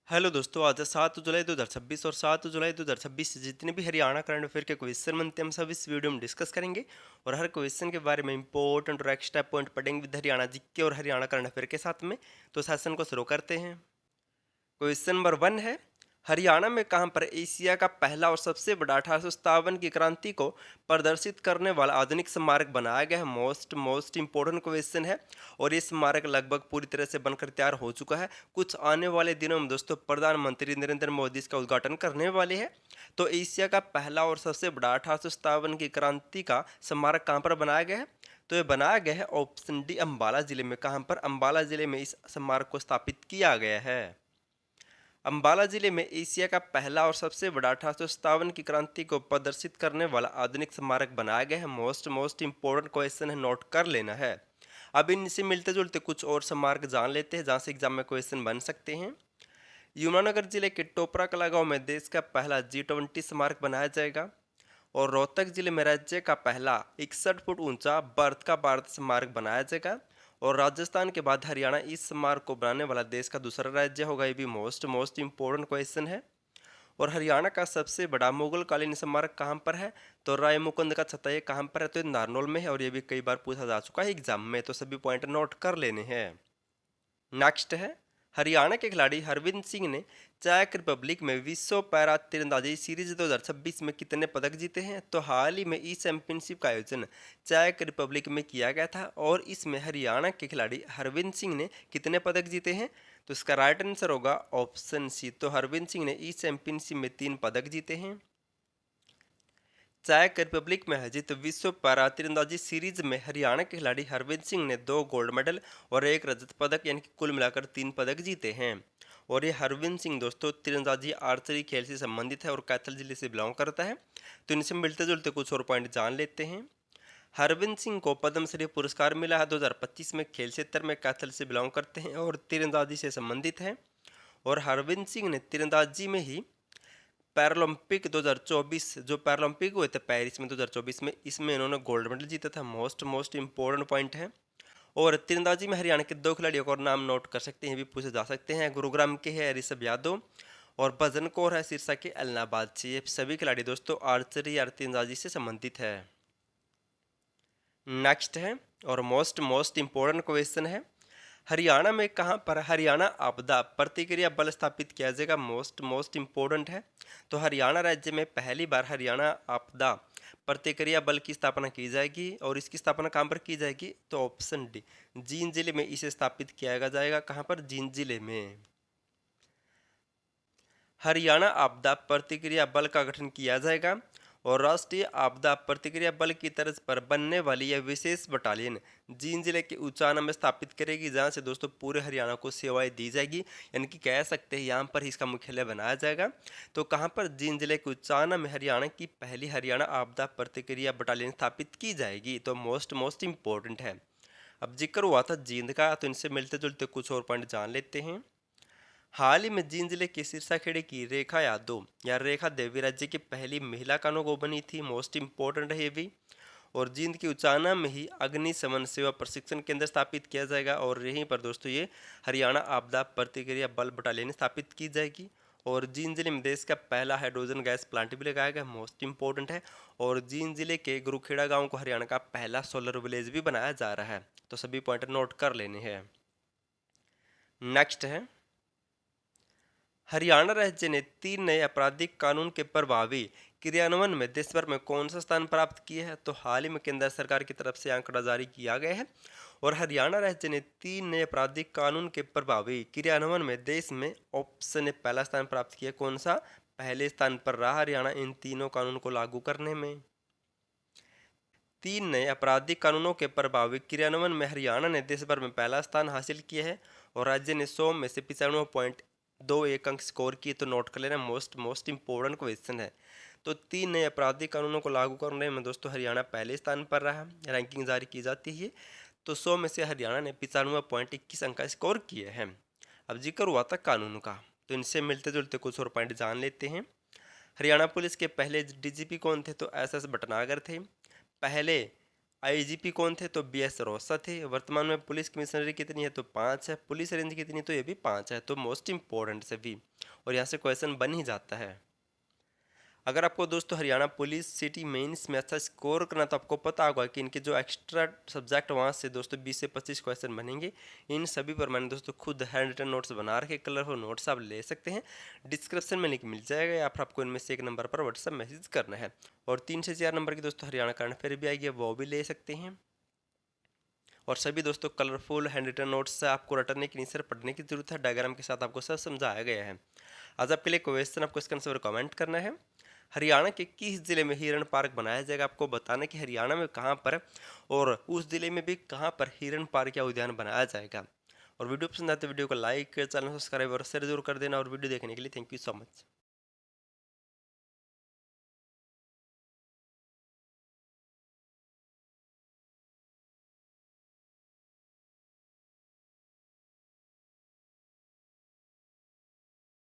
Hello दोस्तों, आज है 7 जुलाई 2026 और 7 जुलाई 2026 से जितने भी हरियाणा करंट अफेयर के क्वेश्चन बनते हैं हम सब इस वीडियो में डिस्कस करेंगे। और हर क्वेश्चन के बारे में इंपॉर्टेंट और एक्स्ट्रा पॉइंट पढ़ेंगे विद हरियाणा जीके और हरियाणा करंट अफेयर के साथ में। तो सेशन को शुरू करते हैं। क्वेश्चन नंबर 1 है, हरियाणा में कहां पर एशिया का पहला और सबसे बड़ा 1857 की क्रांति को प्रदर्शित करने वाला आधुनिक स्मारक बनाया गया है। मोस्ट इंपोर्टेंट क्वेश्चन है। और ये स्मारक लगभग पूरी तरह से बनकर तैयार हो चुका है। कुछ आने वाले दिनों में दोस्तों प्रधानमंत्री नरेंद्र मोदी इसका उद्घाटन करने वाले हैं। तो एशिया का पहला और सबसे बड़ा 1857 की क्रांति का स्मारक कहाँ पर बनाया गया है? तो ये बनाया गया है ऑप्शन डी, अम्बाला जिले में। कहाँ पर? अम्बाला जिले में इस स्मारक को स्थापित किया गया है। अम्बाला जिले में एशिया का पहला और सबसे बड़ा 1857 की क्रांति को प्रदर्शित करने वाला आधुनिक स्मारक बनाया गया है। मोस्ट इंपोर्टेंट क्वेश्चन है, नोट कर लेना है। अब इनसे मिलते जुलते कुछ और स्मारक जान लेते हैं जहाँ से एग्जाम में क्वेश्चन बन सकते हैं। यमुनानगर जिले के टोपरा कला गांव में देश का पहला G20 स्मारक बनाया जाएगा। और रोहतक जिले में राज्य का पहला 61 फुट ऊंचा बर्थ का भारत स्मारक बनाया जाएगा। और राजस्थान के बाद हरियाणा इस स्मारक को बनाने वाला देश का दूसरा राज्य होगा। ये भी मोस्ट इंपोर्टेंट क्वेश्चन है। और हरियाणा का सबसे बड़ा मुगल कालीन स्मारक कहाँ पर है? तो राय मुकुंद का छत्ता ये कहाँ पर है? तो ये नारनौल में है। और ये भी कई बार पूछा जा चुका है एग्जाम में, तो सभी पॉइंट नोट कर लेने हैं। नेक्स्ट है, हरियाणा के खिलाड़ी हरविंद सिंह ने चेक रिपब्लिक में विश्व पैरा तीरंदाजी सीरीज 2026 में कितने पदक जीते हैं? तो हाल ही में इस चैंपियनशिप का आयोजन चेक रिपब्लिक में किया गया था। और इसमें हरियाणा के खिलाड़ी हरविंद सिंह ने कितने पदक जीते हैं? तो इसका राइट आंसर होगा ऑप्शन सी। तो हरविंद सिंह ने इस चैंपियनशिप में 3 पदक जीते हैं। चेक रिपब्लिक में आयोजित विश्व पैरा तीरंदाजी सीरीज में हरियाणा के खिलाड़ी हरविंद सिंह ने 2 गोल्ड मेडल और 1 रजत पदक यानी कि कुल मिलाकर 3 पदक जीते हैं। और ये हरविंद सिंह दोस्तों तीरंदाजी आर्चरी खेल से संबंधित है और कैथल जिले से बिलोंग करता है। तो इनसे मिलते जुलते कुछ और पॉइंट जान लेते हैं। हरविंद सिंह को पद्मश्री पुरस्कार मिला है 2025 में। खेल क्षेत्र में कैथल से बिलोंग करते हैं और तीरंदाजी से संबंधित है। और हरविंद सिंह ने तीरंदाजी में ही पैरालंपिक 2024 जो पैरालंपिक हुए थे पेरिस में 2024 में, इसमें इन्होंने गोल्ड मेडल जीता था। मोस्ट इंपोर्टेंट पॉइंट है। और तीरंदाजी में हरियाणा के 2 खिलाड़ियों का नाम नोट कर सकते हैं, भी पूछे जा सकते हैं। गुरुग्राम के है ऋषभ यादव और भजन कौर है सिरसा के एलनाबाद से। ये सभी खिलाड़ी दोस्तों आर्चरी या तीरंदाजी से संबंधित है। नेक्स्ट है और मोस्ट इंपोर्टेंट क्वेश्चन है, हरियाणा में कहाँ पर हरियाणा आपदा प्रतिक्रिया बल स्थापित किया जाएगा? मोस्ट इंपोर्टेंट है। तो हरियाणा राज्य में पहली बार हरियाणा आपदा प्रतिक्रिया बल की स्थापना की जाएगी। और इसकी स्थापना कहाँ पर की जाएगी? तो ऑप्शन डी, जींद जिले में इसे स्थापित किया जाएगा। कहाँ पर? जींद जिले में। हरियाणा आपदा प्रतिक्रिया बल का गठन किया जाएगा। और राष्ट्रीय आपदा प्रतिक्रिया बल की तर्ज पर बनने वाली यह विशेष बटालियन जींद जिले के उचाना में स्थापित करेगी, जहां से दोस्तों पूरे हरियाणा को सेवाएं दी जाएगी। यानी कि कह सकते हैं यहाँ पर ही इसका मुख्यालय बनाया जाएगा। तो कहाँ पर? जींद जिले के उचाना में हरियाणा की पहली हरियाणा आपदा प्रतिक्रिया बटालियन स्थापित की जाएगी। तो मोस्ट इंपॉर्टेंट है। अब जिक्र हुआ था जींद का, तो इनसे मिलते जुलते कुछ और पॉइंट जान लेते हैं। हाल ही में जींद जिले के सिरसा खेड़े की रेखा यादव या रेखा देवी राज्य की पहली महिला कानूनगो बनी थी। मोस्ट इंपोर्टेंट है ये भी। और जींद की उचाना में ही अग्निशमन सेवा प्रशिक्षण केंद्र स्थापित किया जाएगा। और यहीं पर दोस्तों ये हरियाणा आपदा प्रतिक्रिया बल बटालियन स्थापित की जाएगी। और जींद जिले में देश का पहला हाइड्रोजन गैस प्लांट भी लगाया गया। मोस्ट इंपोर्टेंट है। और जींद जिले के गुरुखेड़ा गांव को हरियाणा का पहला सोलर विलेज भी बनाया जा रहा है। तो सभी पॉइंट नोट कर लेने हैं। नेक्स्ट है, हरियाणा राज्य ने 3 नए आपराधिक कानून के प्रभावी क्रियान्वयन में देश भर में कौन सा स्थान प्राप्त किया है? तो हाल ही में केंद्र सरकार की तरफ से आंकड़ा जारी किया गया है। और हरियाणा राज्य ने 3 नए आपराधिक कानून के प्रभावी क्रियान्वयन में देश में ऑप्शन ए पहला स्थान प्राप्त किया। कौन सा? पहले स्थान पर रहा हरियाणा इन तीनों कानून को लागू करने में। 3 नए आपराधिक कानूनों के प्रभावी क्रियान्वयन में हरियाणा ने देश भर में पहला स्थान हासिल किया है। और राज्य ने 100 में से 95.21 अंक स्कोर किए। तो नोट कर लेना, मोस्ट इंपोर्टेंट क्वेश्चन है। तो 3 नए आपराधिक कानूनों को लागू करने में दोस्तों हरियाणा पहले स्थान पर रहा। रैंकिंग जारी की जाती है। तो 100 में से हरियाणा ने 95.21 अंक का स्कोर किए हैं। अब जिक्र हुआ था कानून का, तो इनसे मिलते जुलते कुछ और पॉइंट जान लेते हैं। हरियाणा पुलिस के पहले डीजीपी कौन थे? तो SS भटनागर थे। पहले आईजीपी कौन थे? तो BS रोसा थे। वर्तमान में पुलिस कमिश्नरी कितनी है? तो 5 है। पुलिस रेंज कितनी? तो ये भी 5 है। तो मोस्ट इंपोर्टेंट सभी। और यहाँ से क्वेश्चन बन ही जाता है। अगर आपको दोस्तों हरियाणा पुलिस सिटी मेंस में अच्छा स्कोर करना तो आपको पता होगा कि इनके जो एक्स्ट्रा सब्जेक्ट वहाँ से दोस्तों 20 से 25 क्वेश्चन बनेंगे। इन सभी पर मैंने दोस्तों खुद हैंड रिटन नोट्स बना रखे, कलरफुल नोट्स आप ले सकते हैं। डिस्क्रिप्शन में लिंक मिल जाएगा या फिर आपको इनमें से एक नंबर पर व्हाट्सअप मैसेज करना है। और 3 से 4 नंबर की दोस्तों हरियाणा करंट अफेयर भी आएगी, वो भी ले सकते हैं। और सभी दोस्तों कलरफुल हैंड रिटन नोट्स से आपको रटने की नहीं, सिर्फ पढ़ने की जरूरत है। डायग्राम के साथ आपको सब समझाया गया है। आज आपके लिए क्वेश्चन, आपको इसका आंसर कमेंट करना है। हरियाणा के किस जिले में हिरण पार्क बनाया जाएगा? आपको बताना कि हरियाणा में कहाँ पर और उस जिले में भी कहाँ पर हिरण पार्क या उद्यान बनाया जाएगा। और वीडियो पसंद आते वीडियो को लाइक, चैनल सब्सक्राइब और शेयर जरूर कर देना। और वीडियो देखने के लिए थैंक यू सो मच।